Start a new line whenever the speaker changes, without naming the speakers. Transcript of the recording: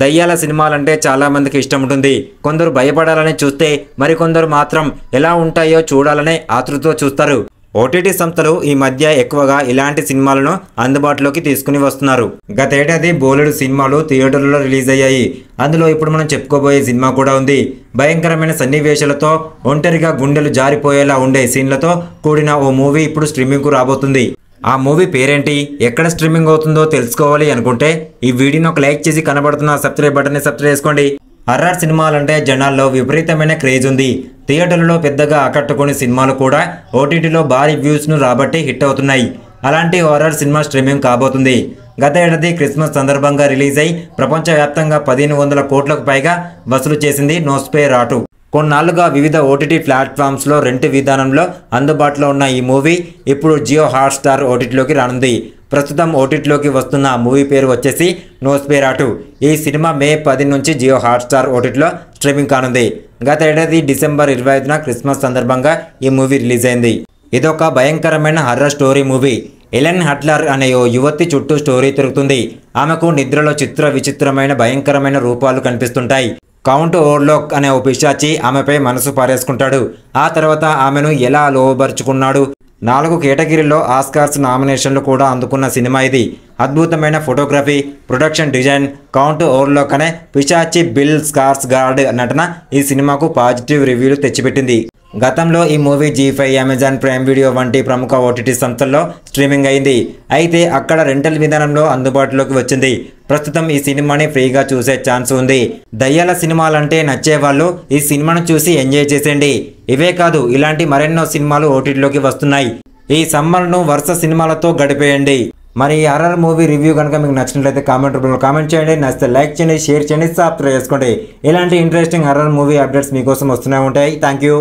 దయ్యాల సినిమాలంటే చాలా మందికి ఇష్టం ఉంటుంది. కొందరు భయపడాలని చూస్తే మరికొందరు మాత్రం ఎలా ఉంటాయో చూడాలనే ఆతృతతో చూస్తారు. ఓటీటీ సంస్థలు ఈ మధ్య ఎక్కువగా ఇలాంటి సినిమాలను అందుబాటులోకి తీసుకుని వస్తున్నారు. గతేడాది బోలెడు సినిమాలు థియేటర్లలో రిలీజ్ అయ్యాయి. అందులో ఇప్పుడు మనం చెప్పుకోబోయే సినిమా కూడా ఉంది. భయంకరమైన సన్నివేశాలతో ఒంటరిగా గుండెలు జారిపోయేలా ఉండే సీన్లతో కూడిన ఓ మూవీ ఇప్పుడు స్ట్రీమింగ్కు రాబోతుంది. ఆ మూవీ పేరేంటి, ఎక్కడ స్ట్రీమింగ్ అవుతుందో తెలుసుకోవాలి అనుకుంటే ఈ వీడియోని ఒక లైక్ చేసి కనబడుతున్న సబ్స్క్రైబ్ బటన్ని సబ్స్క్రైబ్ చేసుకోండి. హర్రర్ సినిమాలంటే జనాల్లో విపరీతమైన క్రేజ్ ఉంది. థియేటర్లలో పెద్దగా ఆకట్టుకునే సినిమాలు కూడా ఓటీటీలో భారీ వ్యూస్ను రాబట్టి హిట్ అవుతున్నాయి. అలాంటి హారర్ సినిమా స్ట్రీమింగ్ కాబోతుంది. గత ఏడాది క్రిస్మస్ సందర్భంగా రిలీజ్ అయి ప్రపంచవ్యాప్తంగా 1500 కోట్లకు పైగా వసూలు చేసింది నోస్ఫెరాటు. కొన్నాళ్లుగా వివిధ ఓటీటీ ప్లాట్ఫామ్స్లో రెంట్ విధానంలో అందుబాటులో ఉన్న ఈ మూవీ ఇప్పుడు జియో హాట్స్టార్ ఓటీటీలోకి రానుంది. ప్రస్తుతం ఓటీటీలోకి వస్తున్న మూవీ పేరు వచ్చేసి నోస్ఫెరాటు. ఈ సినిమా మే 10 నుంచి జియో హాట్స్టార్ ఓటీటీలో స్ట్రీమింగ్ కానుంది. గత ఏడాది డిసెంబర్ 25న క్రిస్మస్ సందర్భంగా ఈ మూవీ రిలీజ్ అయింది. ఇదొక భయంకరమైన హర్రర్ స్టోరీ మూవీ. ఎలెన్ హట్లర్ అనే ఓ యువతి చుట్టూ స్టోరీ తిరుగుతుంది. ఆమెకు నిద్రలో విచిత్రమైన భయంకరమైన రూపాలు కనిపిస్తుంటాయి. కౌంట్ ఓర్లోక్ అనే ఓ పిశాచి ఆమెపై మనసు పారేసుకుంటాడు. ఆ తర్వాత ఆమెను ఎలా లోబరుచుకున్నాడు. 4 కేటగిరీల్లో ఆస్కార్స్ నామినేషన్లు కూడా అందుకున్న సినిమా ఇది. అద్భుతమైన ఫోటోగ్రఫీ, ప్రొడక్షన్ డిజైన్, కౌంట్ ఓర్లోక్ అనే పిశాచి బిల్ స్కార్స్గార్డ్ నటన ఈ సినిమాకు పాజిటివ్ రివ్యూలు తెచ్చిపెట్టింది. గతంలో ఈ మూవీ జీ5, అమెజాన్ ప్రైమ్ వీడియో వంటి ప్రముఖ ఓటీటీ సంస్థల్లో స్ట్రీమింగ్ అయింది. అయితే అక్కడ రెంటల్ విధానంలో అందుబాటులోకి వచ్చింది. ప్రస్తుతం ఈ సినిమాని ఫ్రీగా చూసే ఛాన్స్ ఉంది. దయ్యాల సినిమాలంటే నచ్చేవాళ్ళు ఈ సినిమాను చూసి ఎంజాయ్ చేసేయండి. ఇవే కాదు, ఇలాంటి మరెన్నో సినిమాలు ఓటీటీలోకి వస్తున్నాయి. ఈ సమ్మర్ను వరుస సినిమాలతో గడిపేయండి. మరి ఈ హర్రర్ మూవీ రివ్యూ కనుక మీకు నచ్చినట్లయితే కామెంట్ రూపంలో కామెంట్ చేయండి. నచ్చితే లైక్ చేయండి, షేర్ చేయండి, సబ్స్క్రైబ్ చేసుకోండి. ఇలాంటి ఇంట్రెస్టింగ్ హర్రర్ మూవీ అప్డేట్స్ మీకోసం వస్తూనే ఉంటాయి. Thank you.